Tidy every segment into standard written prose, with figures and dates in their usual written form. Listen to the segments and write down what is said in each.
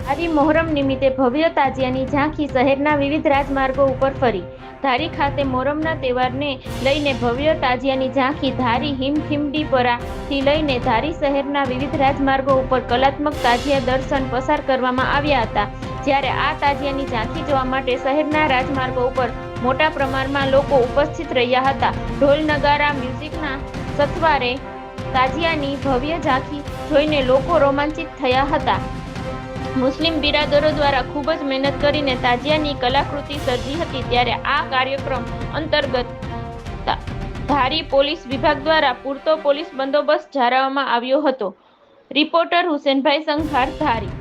ધારી મોહરમ નિમિત્તે ભવ્ય તાજિયાની ઝાંખી શહેરના વિવિધ રાજમાર્ગો ઉપર ફરી. ધારી ખાતે મોહરમના તહેવારને લઈને ભવ્ય તાજિયાની ઝાંખી ધારી હિમખીમડીપરાથી લઈને ધારી શહેરના વિવિધ રાજમાર્ગો ઉપર કલાત્મક તાજિયા દર્શન પસાર કરવામાં આવ્યા હતા. જ્યારે આ તાજિયાની ઝાંખી જોવા માટે શહેરના રાજમાર્ગો ઉપર મોટા પ્રમાણમાં લોકો ઉપસ્થિત રહ્યા હતા. ઢોલ નગારા મ્યુઝિકના સથવારે તાજિયાની ભવ્ય ઝાંખી જોઈને લોકો રોમાંચિત થયા હતા. મુસ્લિમ બિરાદરો દ્વારા ખૂબ જ મહેનત કરીને તાજિયાની કલાકૃતિ સર્જી હતી. ત્યારે આ કાર્યક્રમ અંતર્ગત ધારી પોલીસ વિભાગ દ્વારા પૂરતો પોલીસ બંદોબસ્ત જાળવવામાં આવ્યો હતો. રિપોર્ટર હુસેનભાઈ સંઘાર, ધારી.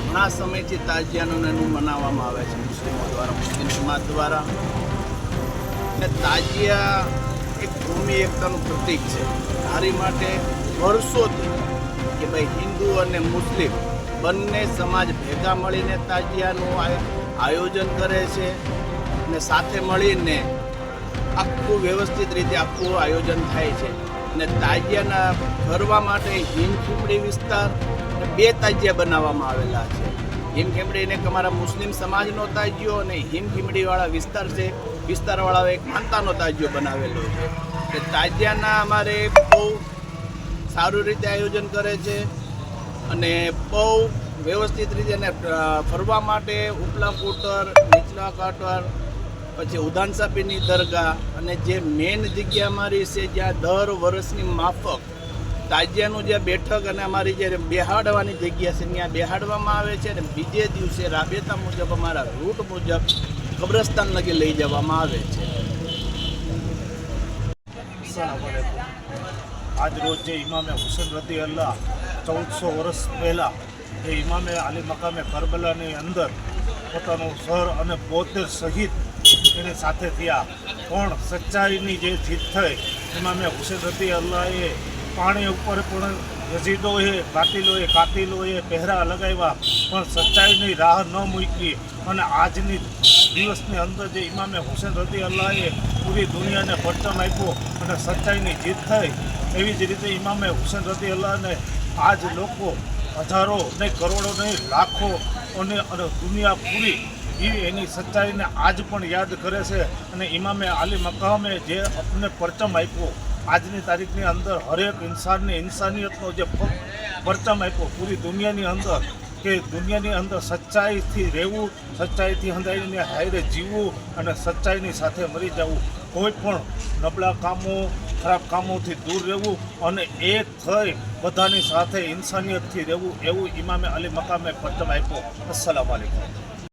ઘણા સમયથી તાજિયાનું મનાવવામાં આવે છે મુસ્લિમો દ્વારા, મુસ્લિમ સમાજ દ્વારા. અને તાજિયા એક ભૂમિ એકતાનું પ્રતીક છે ધારી માટે વર્ષોથી, કે ભાઈ હિન્દુ અને મુસ્લિમ બંને સમાજ ભેગા મળીને તાજિયાનું આયોજન કરે છે અને સાથે મળીને આખું વ્યવસ્થિત રીતે આખું આયોજન થાય છે. અને તાજિયાના ફરવા માટે હિમખીમડી વિસ્તાર બે તાજિયા બનાવવામાં આવેલા છે. હિમખીમડી એક અમારા મુસ્લિમ સમાજનો તાજિયો અને હિમખીમડીવાળા વિસ્તાર છે, વિસ્તારવાળા એક માનતાનો તાજિયો બનાવેલો છે. તે તાજિયાના અમારે બહુ સારું રીતે આયોજન કરે છે અને બહુ વ્યવસ્થિત રીતે અને ફરવા માટે ઉપલા કોટર, નીચલા કોટર, પછી ઉધાનસાપીની દરગાહ અને જે મેઇન જગ્યા અમારી છે જ્યાં દર વર્ષની માફક તાજિયાનું જે બેઠક અને અમારી જે બેહાડવાની જગ્યા છે ત્યાં બેહાડવામાં આવે છે. અને બીજે દિવસે રાબેતા મુજબ અમારા રૂટ મુજબ કબ્રસ્તાન લગી લઈ જવામાં આવે છે. આજ રોજ જે ઇમામે હુસેન રદી અલ્લાહ 1400 વર્ષ પહેલાં જે ઇમામે આલી મકામે કરબલાની અંદર પોતાનું સર અને 72 શહીદ એની સાથે થયા, પણ સચ્ચાઈની જે જીત થઈ ઇમામે હુસેન રદી અલ્લાહે પાણી ઉપર પણ યઝીદોએ કાતિલોએ પહેરા લગાવ્યા, પણ સચ્ચાઈની રાહ ન મૂકી. અને આજની દિવસની અંદર જે ઇમામે હુસેન રદી અલ્લાહે પૂરી દુનિયાને પરચમ આપ્યો અને સચ્ચાઈની જીત થઈ, એવી જ રીતે ઇમામે હુસેન રદી અલ્લાહને આજ લોકો હજારો નહીં, કરોડો નહીં, લાખો અને દુનિયા પૂરી એની સચ્ચાઈને આજ પણ યાદ કરે છે. અને ઇમામે આલી મકામે જે આપણને પરચમ આપ્યો આજની તારીખની અંદર હરેક ઇન્સાનને ઇન્સાનિયતનો જે પરચમ આપ્યો પૂરી દુનિયાની અંદર કે દુનિયાની અંદર સચ્ચાઈથી રહેવું, સચ્ચાઈથી હંધાઈને હારે જીવવું અને સચ્ચાઈની સાથે મરી જવું, કોઈ પણ નબળા કામો ખરાબ કામોથી દૂર રહેવું અને એક થઈ બધાની સાથે ઇન્સાનિયતથી રહેવું, એવું ઇમામે અલી મકામે પરચમ આપ્યો. અસ્સલામુ અલૈકુમ.